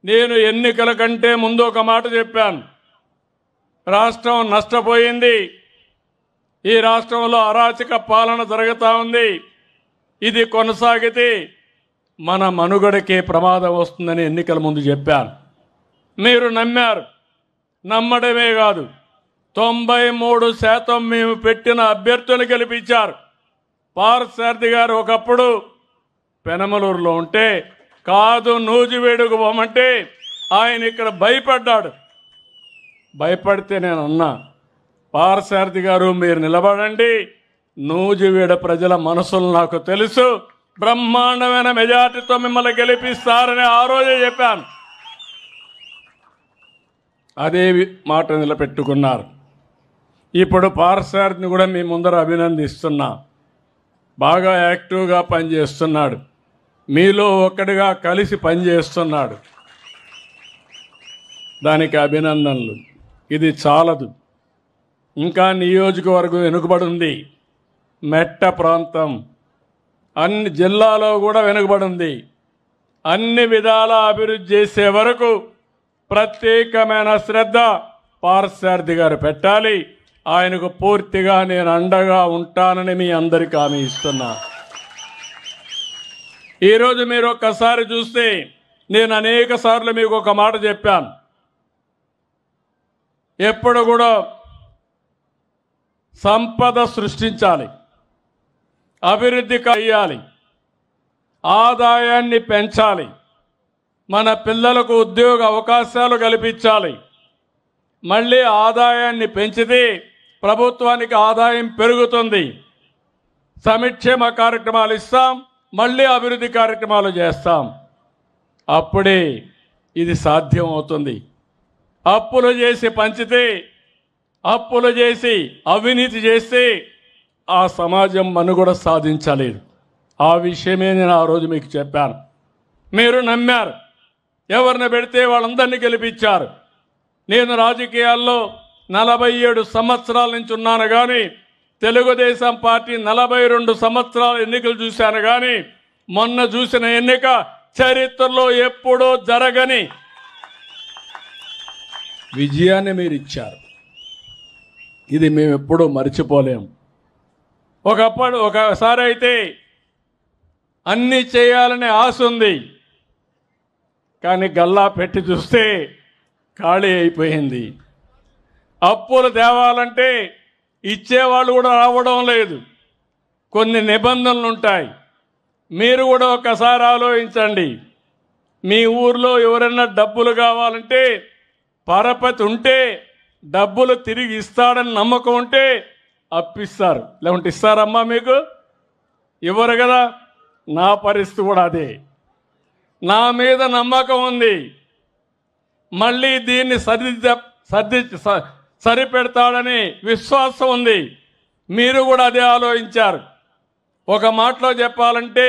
నేను ఎన్నికల కంటే ముందు ఒక మాట చెప్పాను. రాష్ట్రం నష్టపోయింది. ఈ రాష్ట్రంలో అరాచక పాలన జరుగుతూ ఉంది. ఇది కొనసాగితే మన మనుగడకే ప్రమాదం వస్తుందని ఎన్నికల ముందు చెప్పాను. మీరు నమ్మారు. నమ్మడమే కాదు, 93% మేము పెట్టిన అభ్యర్థులు గెలిపించారు. పార్థసారథి గారు ఒకప్పుడు పెనమలూరులో ఉంటే కాదు నూజివేడుకు పోమంటే ఆయన ఇక్కడ భయపడ్డాడు. భయపడితే నేను అన్నా, పార్థసారథి గారు మీరు నిలబడండి, నూజివేడ ప్రజల మనసులు నాకు తెలుసు, బ్రహ్మాండమైన మెజార్టీతో మిమ్మల్ని గెలిపిస్తారని ఆ రోజే చెప్పాను. అదే మాట నిలబెట్టుకున్నారు. ఇప్పుడు పార్థసారథిని కూడా మీ ముందర అభినందిస్తున్నా. బాగా యాక్టివ్గా పనిచేస్తున్నాడు. మీలో ఒక్కడిగా కలిసి పనిచేస్తున్నాడు. దానికి అభినందనలు. ఇది చాలదు, ఇంకా నియోజకవర్గం వెనుకబడి ఉంది. మెట్ట ప్రాంతం అన్ని జిల్లాలో కూడా వెనుకబడి ఉంది. అన్ని విధాల అభివృద్ధి చేసే వరకు ప్రత్యేకమైన శ్రద్ధ పార్థసారథి గారు పెట్టాలి. ఆయనకు పూర్తిగా నేను అండగా ఉంటానని మీ అందరికీ హామీ ఇస్తున్నా. ఈరోజు మీరు ఒక్కసారి చూస్తే నేను అనేక సార్లు మీకు ఒక మాట చెప్పాను. ఎప్పుడు కూడా సంపద సృష్టించాలి, అభివృద్ధి చేయాలి, ఆదాయాన్ని పెంచాలి, మన పిల్లలకు ఉద్యోగ అవకాశాలు కల్పించాలి. మళ్ళీ ఆదాయాన్ని పెంచితే ప్రభుత్వానికి ఆదాయం పెరుగుతుంది. సంక్షేమ కార్యక్రమాలు ఇస్తాం, మళ్ళీ అభివృద్ధి కార్యక్రమాలు చేస్తాం. అప్పుడే ఇది సాధ్యం అవుతుంది. అప్పులు చేసి పంచితే, అప్పులు చేసి అవినీతి చేస్తే ఆ సమాజం మనుగడ సాధించలేదు. ఆ విషయమే నేను ఆ రోజు మీకు చెప్పాను. మీరు నమ్మారు. ఎవరిని పెడితే వాళ్ళందరినీ గెలిపించారు. నేను రాజకీయాల్లో 47 సంవత్సరాల నుంచి ఉన్నాను కానీ తెలుగుదేశం పార్టీ 42 సంవత్సరాల ఎన్నికలు చూశాను కానీ మొన్న చూసిన ఎన్నిక చరిత్రలో ఎప్పుడూ జరగని విజయాన్ని మీరు ఇచ్చారు. ఇది మేము ఎప్పుడూ మర్చిపోలేము. ఒకసారి అయితే అన్నీ చేయాలనే ఆశ ఉంది, కానీ గల్లా పెట్టి చూస్తే ఖాళీ అయిపోయింది. అప్పులు తేవాలంటే ఇచ్చేవాళ్ళు కూడా రావడం లేదు. కొన్ని నిబంధనలు ఉంటాయి. మీరు కూడా ఒకసారి ఆలోచించండి. మీ ఊర్లో ఎవరైనా డబ్బులు కావాలంటే పరపతి ఉంటే, డబ్బులు తిరిగి ఇస్తాడని నమ్మకం ఉంటే అప్పిస్తారు. లేకుంటే ఇస్తారమ్మా? మీకు ఇవ్వరు కదా. నా పరిస్థితి కూడా అదే. నా మీద నమ్మకం ఉంది, మళ్ళీ దీన్ని సరిపెడతాడని విశ్వాసం ఉంది. మీరు కూడా అదే ఆలోచించారు. ఒక మాటలో చెప్పాలంటే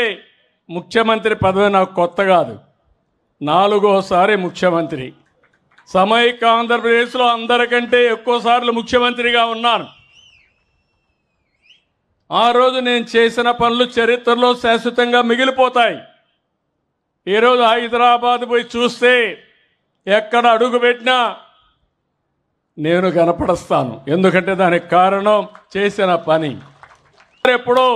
ముఖ్యమంత్రి పదవి నాకు కొత్త కాదు. 4వసారి ముఖ్యమంత్రి. సమైక్య ఆంధ్రప్రదేశ్లో అందరికంటే ఎక్కువ సార్లు ముఖ్యమంత్రిగా ఉన్నాను. ఆ రోజు నేను చేసిన పనులు చరిత్రలో శాశ్వతంగా మిగిలిపోతాయి. ఈరోజు హైదరాబాద్ పోయి చూస్తే ఎక్కడ అడుగు పెట్టినా నేను కనపడస్తాను. ఎందుకంటే దానికి కారణం చేసిన పని. ఎప్పుడో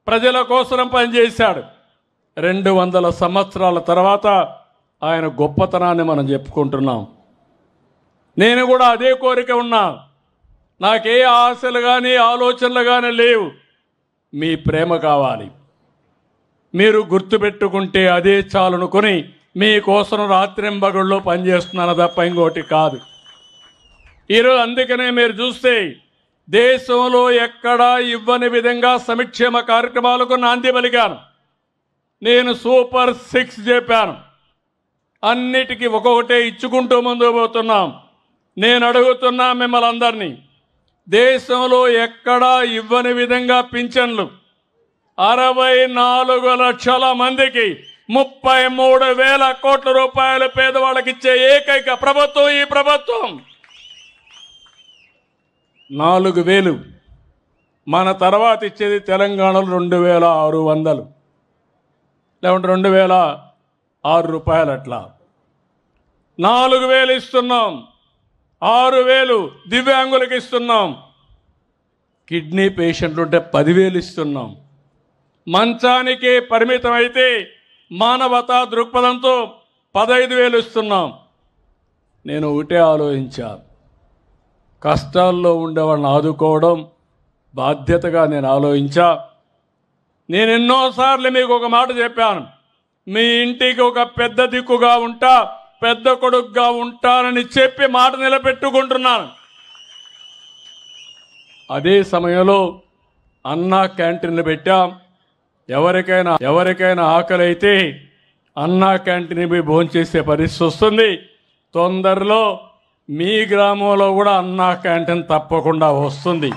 ప్రజల కోసం పనిచేశాడు. 200 సంవత్సరాల తర్వాత ఆయన గొప్పతనాన్ని మనం చెప్పుకుంటున్నాం. నేను కూడా అదే కోరిక ఉన్నా. నాకే ఆశలు కానీ ఆలోచనలు కానీ లేవు. మీ ప్రేమ కావాలి. మీరు గుర్తుపెట్టుకుంటే అదే చాలనుకొని మీకోసం రాత్రింబగళ్ళు పనిచేస్తున్నాను తప్ప ఇంకోటి కాదు. ఈరోజు అందుకనే మీరు చూస్తే దేశంలో ఎక్కడా ఇవ్వని విధంగా సంక్షేమ కార్యక్రమాలకు నాంది పలికాను. నేను సూపర్ 6 చెప్పాను. అన్నిటికీ ఒక్కొక్కటే ఇచ్చుకుంటూ ముందుకు పోతున్నాం. నేను అడుగుతున్నా మిమ్మల్ని అందరినీ, దేశంలో ఎక్కడా ఇవ్వని విధంగా పింఛన్లు 64 లక్షల మందికి 33,000 కోట్ల రూపాయలు పేదవాళ్ళకి ఇచ్చే ఏకైక ప్రభుత్వం ఈ ప్రభుత్వం. 4,000 మన తర్వాత ఇచ్చేది తెలంగాణలో 2,600 లేకుంటే 2,006 రూపాయలు. అట్లా 4,000 ఇస్తున్నాం, 6,000 దివ్యాంగులకు ఇస్తున్నాం. కిడ్నీ పేషెంట్లు ఉంటే 10,000 ఇస్తున్నాం. మంచానికి పరిమితం అయితే మానవతా దృక్పథంతో 15,000 ఇస్తున్నాం. నేను ఒకటే ఆలోచించా, కష్టాల్లో ఉండేవాళ్ళని ఆదుకోవడం బాధ్యతగా నేను ఆలోచించా. నేను ఎన్నోసార్లు మీకు ఒక మాట చెప్పాను, మీ ఇంటికి ఒక పెద్ద దిక్కుగా ఉంటా, పెద్ద కొడుకుగా ఉంటానని చెప్పి మాట నిలబెట్టుకుంటున్నాను. అదే సమయంలో అన్నా క్యాంటీన్లు పెట్టాం. ఎవరికైనా ఆకలి అయితే అన్నా క్యాంటీన్ పోయి భోంచేసే పరిస్థితి వస్తుంది. తొందరలో మీ గ్రామంలో కూడా అన్నా క్యాంటీన్ తప్పకుండా వస్తుంది.